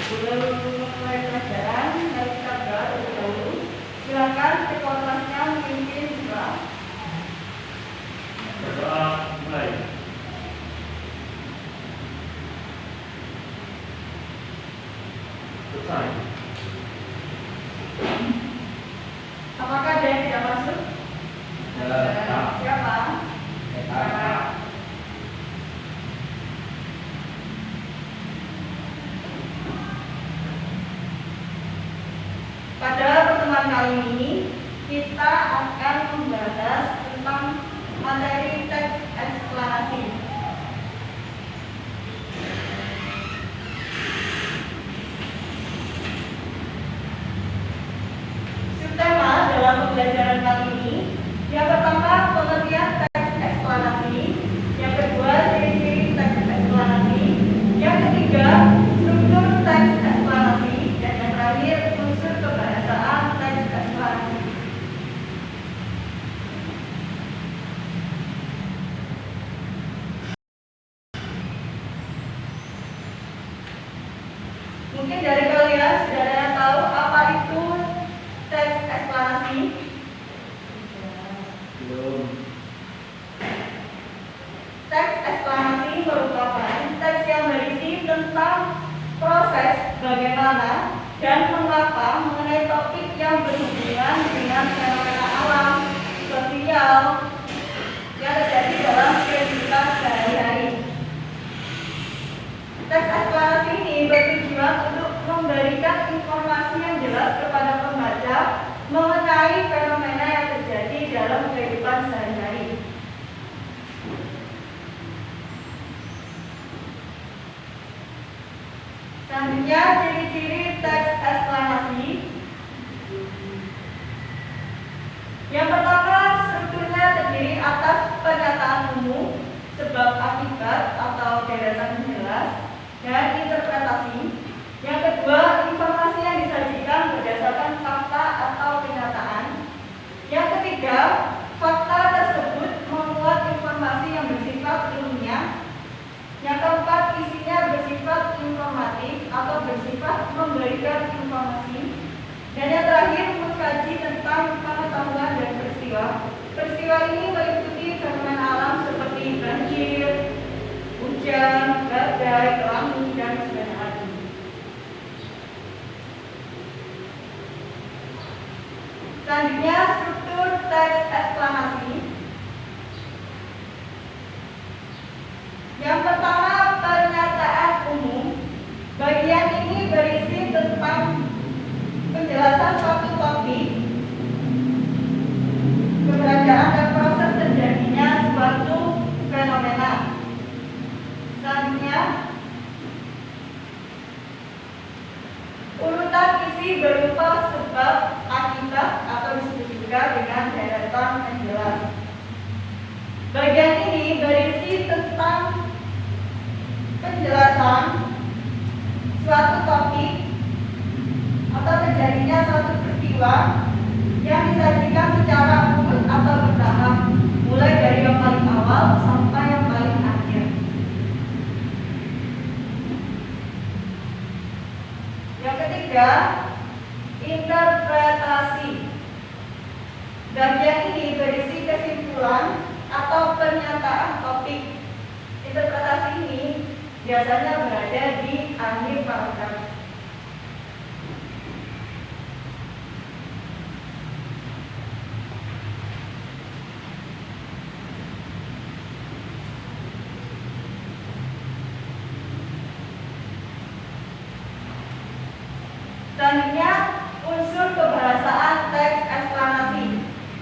Mulai pelajaran, mari kita berdoa terlebih dahulu. Silakan kelasnya memimpin doa. Berdoa mulai. Selesai. Apakah ada yang tidak masuk? Siapa? Pada pertemuan kali ini kita akan membahas tentang materi teks eksplanasi. Subtema dalam pembelajaran kali ini yang pertama pengertian teks eksplanasi, yang kedua ciri-ciri teks eksplanasi, yang ketiga struktur teks eksplanasi, dan yang terakhir unsur kebahasaan teks eksplanasi. Mungkin dari kalian sudah ada yang tahu apa itu teks eksplanasi? Belum. Teks eksplanasi merupakan teks yang berisi tentang proses bagaimana dan mengapa mengenai topik yang berhubungan dengan fenomena alam, sosial yang terjadi dalam kehidupan sehari-hari. Teks eksplanasi ini bertujuan untuk memberikan informasi yang jelas kepada pembaca mengenai fenomena yang terjadi dalam kehidupan sehari-hari. Selanjutnya, ciri-ciri teks eksplanasi. Yang pertama, strukturnya terdiri atas pernyataan umum, sebab akibat atau deretan penjelas, dan interpretasi. Yang kedua, informasi yang disajikan berdasarkan fakta atau kenyataan. Yang ketiga, fakta tersebut memuat informasi yang bersifat ilmiah. Yang keempat, isinya bersifat informatif atau bersifat memberikan informasi. Dan yang terakhir, mengkaji tentang pengetahuan dan peristiwa. Peristiwa ini meliputi fenomena alam seperti banjir, hujan, badai, pelangi, dan sebagainya. Selanjutnya, struktur teks eksplanasi. Yang pertama, pernyataan umum. Bagian ini berisi tentang penjelasan suatu topik, keberadaan dan proses terjadinya suatu fenomena. Selanjutnya, urutan isi berupa sebab, akibat, atau disebut juga dengan deretan penjelas. Bagian ini berisi tentang penjelasan suatu topik atau terjadinya suatu peristiwa yang disajikan secara urut atau bertahap, mulai dari yang paling awal sampai yang paling akhir. Yang ketiga, interpretasi. Bagian ini berisi kesimpulan atau pernyataan topik. Interpretasi ini biasanya berada di akhir paragraf. Selanjutnya, unsur kebahasaan teks eksplanasi.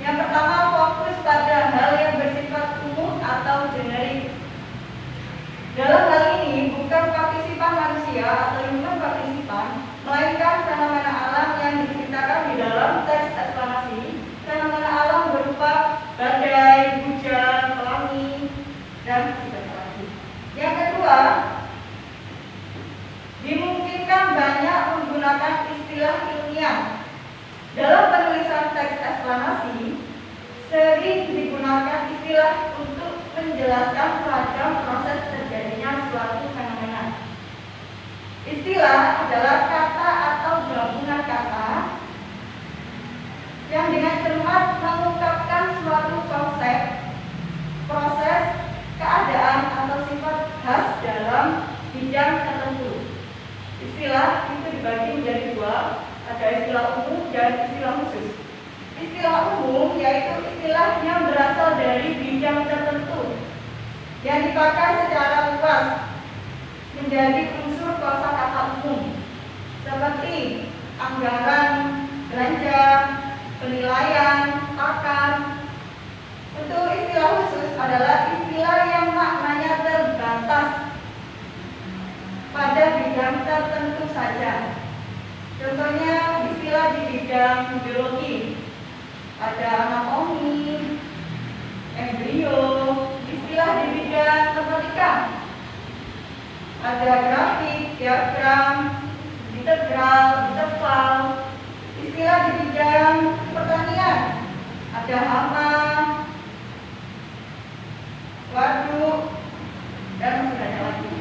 Yang pertama, fokus pada hal yang bersifat umum atau generik. Dalam hal ini, bukan partisipan manusia atau human partisipan, melainkan fenomena alam yang diceritakan di dalam teks eksplanasi. Fenomena alam berupa badai, hujan, pelangi, dan sebagainya lagi. Yang kedua, dimungkinkan banyak menggunakan istilah ilmiah. Dalam penulisan teks eksplanasi, sering digunakan istilah untuk menjelaskan ragam proses terjadinya suatu fenomena. Istilah adalah kata atau gabungan kata yang dengan cermat mengungkapkan suatu konsep, proses, keadaan atau sifat khas dalam bidang tertentu. Istilah itu dibagi menjadi dua, ada istilah umum dan istilah khusus. Istilah umum yaitu istilah yang berasal dari bidang tertentu yang dipakai secara luas menjadi unsur kosakata umum seperti anggaran, belanja, penilaian, akar. Untuk istilah khusus adalah istilah yang maknanya terbatas pada bidang tertentu saja. Contohnya istilah di bidang biologi, ada anatomi, embrio, istilah di bidang matematika, ada grafik, diagram, integral, interval, istilah di bidang pertanian, ada hama, waduk, dan masih banyak lagi.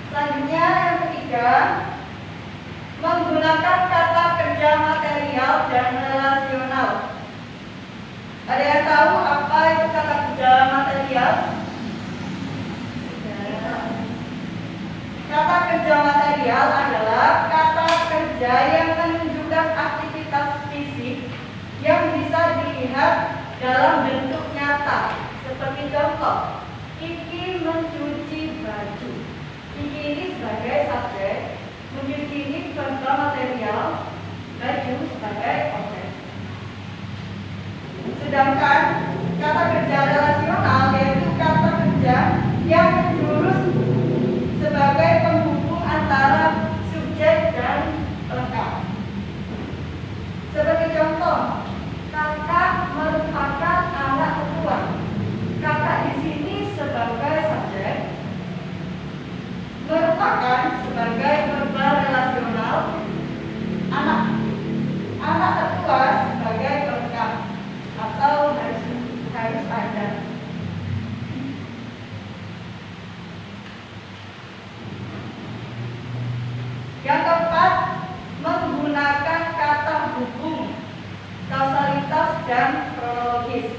Selanjutnya yang ketiga, menggunakan kata kerja material dan relasional. Ada yang tahu apa itu kata kerja material? Kata kerja material adalah kata kerja yang menunjukkan aktivitas fisik yang bisa dilihat dalam bentuk nyata. Seperti contoh, Kiki mencuci baju. Kiki ini sebagai subjek, mencuci ini verba material, baju sebagai objek. Sedangkan kata kerja relasional yaitu kata kerja yang menjurus sebagai penghubung antara subjek dan pelengkap. Seperti contoh, kakak merupakan anak ketua. Kakak di sini sebagai subjek, merupakan sebagai verba relasional, anak tertua sebagai pelengkap atau harus ada. Yang keempat, menggunakan kata hubung, kausalitas dan kronologis.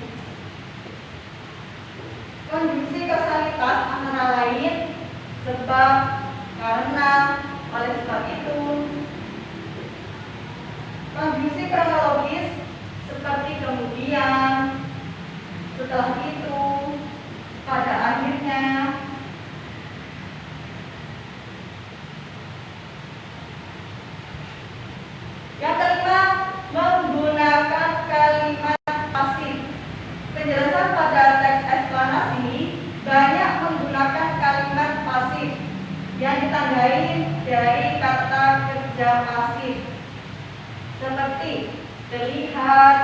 Konjungsi kausalitas antara lain sebab, karena, oleh sebab itu. Konjungsi kronologis seperti kemudian, setelah itu, pada akhirnya. Yang kelima, menggunakan kalimat pasif. Penjelasan pada teks eksplanasi banyak menggunakan kalimat pasif yang ditandai dari kata kerja pasif seperti terlihat,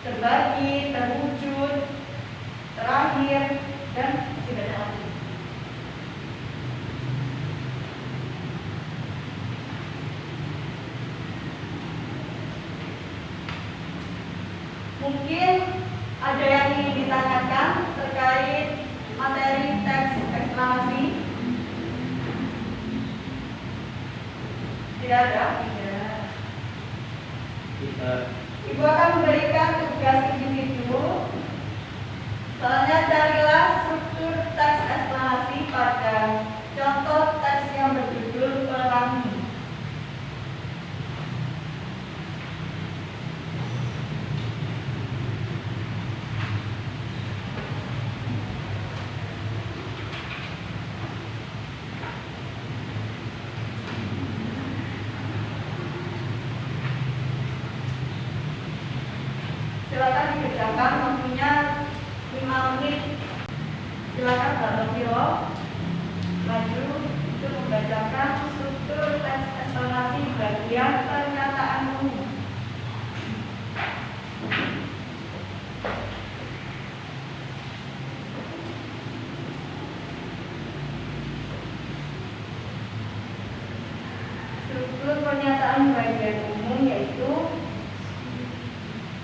terbagi, terwujud, terakhir, dan tidak lagi. Mungkin ada yang ingin ditanyakan terkait materi teks eksplanasi? Tidak ada? Tidak. Ibu akan memberikan tugas individu. Soalnya carilah struktur teks eksplanasi pada contoh teks yang berjudul Pelangi. Silakan dikerjakan, waktunya 5 menit. Silakan Mbak Novio maju untuk membacakan struktur teks eksplanasi bagian pernyataan umum. Struktur pernyataan bagian umum yaitu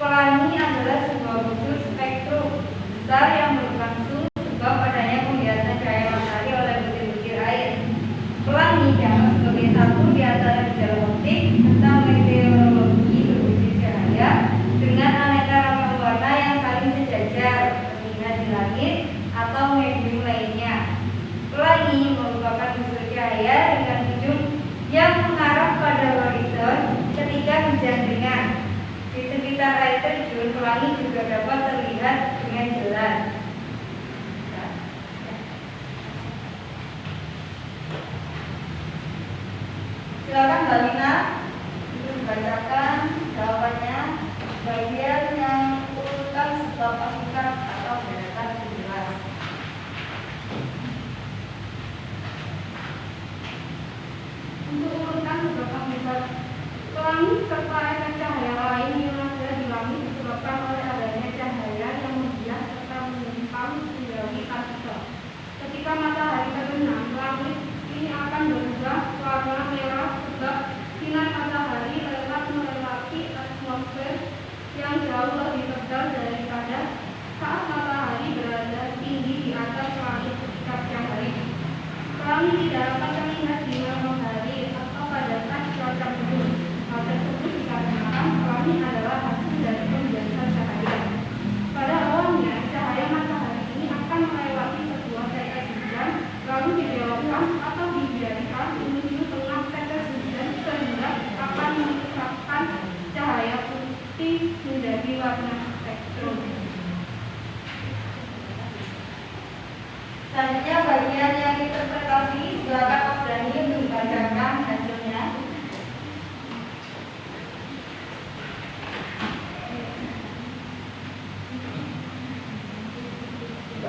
pelangi adalah sebuah butir spektrum besar yang berlangsung sebab adanya pembiasan cahaya matahari oleh butir-butir air. Pelangi di antara gejala optik serta meteorologi berwujud cahaya dengan aneka ragam warna yang saling sejajar, terlihat di langit atau medium lainnya. Pelangi merupakan unsur cahaya dengan ujung yang mengarah pada horizon ketika hujan ringan. Di sekitar air terjun, pelangi juga dapat terlihat dengan jelas. Silakan Mbak Lina untuk membacakan jawabannya bagian yang urutan sebab akibat atau deretan jelas. Untuk urutan sebab akibat, pelangi serta efek cahaya lain yang ada di langit disebabkan oleh adanya cahaya yang membias serta menyimpang dari partikel. Ketika matahari terbenam, langit ini akan berubah warna merah sebab sinar matahari melewati atmosfer yang jauh lebih tebal daripada saat matahari berada tinggi di atas langit ketika siang hari. Pelangi tidak dapat terlihat di malam hari atau pada saat cuaca mendung. Hal tersebut dikarenakan pelangi adalah hasil dari pembiasan cahaya. Pada awalnya, cahaya matahari ini akan melewati sebuah tetes hujan, lalu dibelokkan atau dibiarkan menuju tengah tetes hujan sehingga akan menyebabkan cahaya putih menjadi warna spektrum. Selanjutnya bagian yang interpretasi, silakan Mas Dani untuk membacakan hasilnya.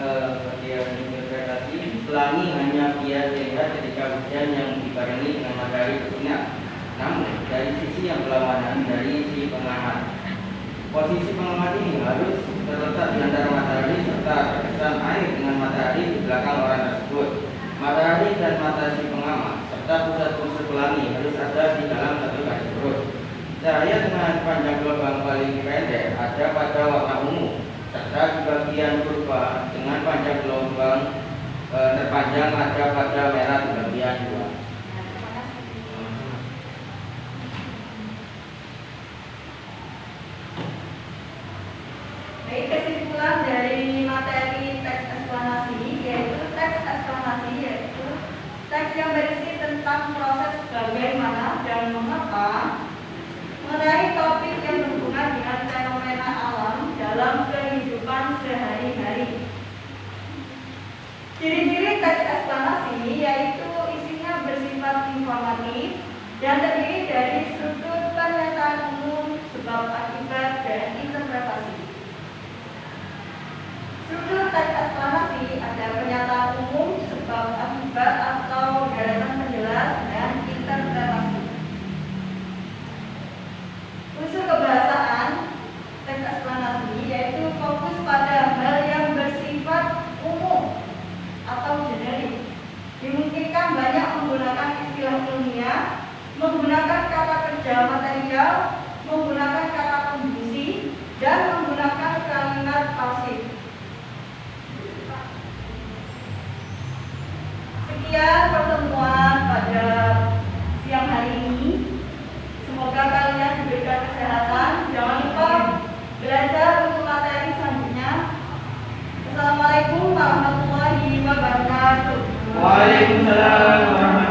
Bagian interpretasi, pelangi hanya bias terlihat ketika hujan yang dibarengi dengan matahari bersinar. Namun dari sisi yang berlawanan dari si pengamat, posisi pengamat ini harus terletak di antara matahari serta terkesan air dengan matahari di belakang orang tersebut. Matahari dan mata si pengamat serta pusat-pusat pelangi harus ada di dalam satu garis lurus. Cahaya dengan panjang gelombang paling pendek ada pada warna ungu, serta di bagian kurva dengan panjang gelombang terpanjang ada pada merah di bagian dua. Baik, kesimpulan dari materi teks eksplanasi yaitu teks yang berisi tentang proses bagaimana dan mengapa mengenai topik yang berhubungan dengan fenomena alam dalam kehidupan sehari-hari. Ciri-ciri teks eksplanasi yaitu isinya bersifat informatif dan terdiri dari struktur pernyataan umum, sebab akibat, dan interpretasi. Struktur teks eksplanasi ada pernyataan umum, sebab akibat atau deretan penjelas, dan interpretasi. Unsur kebahasaan teks eksplanasi yaitu fokus pada hal yang bersifat umum atau generik. Dimungkinkan banyak menggunakan istilah ilmiah, menggunakan kata kerja material, menggunakan kata konjungsi, dan menggunakan kalimat pasif. Sekian pertemuan pada siang hari ini. Semoga kalian diberikan kesehatan. Jangan lupa belajar untuk materi selanjutnya. Assalamualaikum warahmatullahi wabarakatuh. Waalaikumsalam warahmatullahi wabarakatuh.